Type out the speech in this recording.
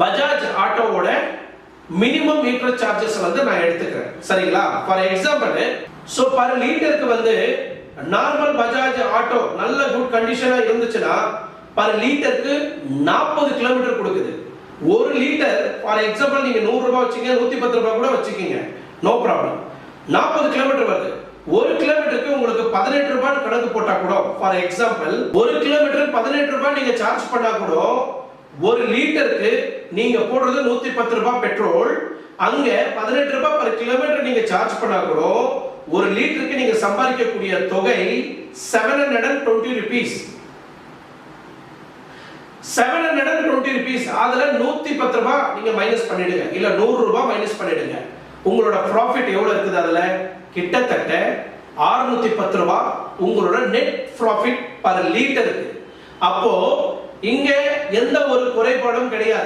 Bajaj ஆட்டோவோட minimum metre charges வந்து நான் எடுத்துக்கிறேன். சரிங்களா? ஃபார் எக்ஸாம்பிள் சோ பர் லிட்டருக்கு வந்து நார்மல் பஜாஜ் ஆட்டோ நல்ல குட் கண்டிஷனா இருந்துச்சுன்னா பர் லிட்டருக்கு 40 கிலோமீட்டர் கொடுக்குது. ஒரு லிட்டர் ஃபார் எக்ஸாம்பிள் நீங்க 100 ரூபாய் வச்சீங்க, 110 ரூபாய் கூட வச்சுக்கீங்க, நோ ப்ராப்ளம். 40 கிலோமீட்டர் வருது. ஒரு கிலோமீட்டருக்கு உங்களுக்கு 18 ரூபாய் கணக்கு போட்டா கூட ஃபார் எக்ஸாம்பிள் ஒரு கிலோமீட்டர் 18 ரூபாய் நீங்க சார்ஜ் பண்ணா கூட ஒரு லிட்டருக்கு நீங்க போடுறது 110 ரூபாய் பெட்ரோல், அங்க 18 ரூபாய் பர் கிலோமீட்டர் நீங்க சார்ஜ் பண்ணா கூட ஒரு லிட்டருக்கு நீங்க சம்பாதிக்கக்கூடிய தொகை 720 rupees. 720 rupees. அதுல 110 ரூபாய் நீங்க மைனஸ் பண்ணிடுங்க, இல்ல 100 ரூபாய் மைனஸ் பண்ணிடுங்க. உங்களோட ப்ராஃபிட் எவ்வளவு இருக்குது? அதுல கிட்டத்தட்ட 610 ரூபாய் உங்களோட நெட் ப்ராஃபிட் பர் லிட்டருக்கு. அப்போ இங்க எந்த ஒரு குறைபாடும் கிடையாது.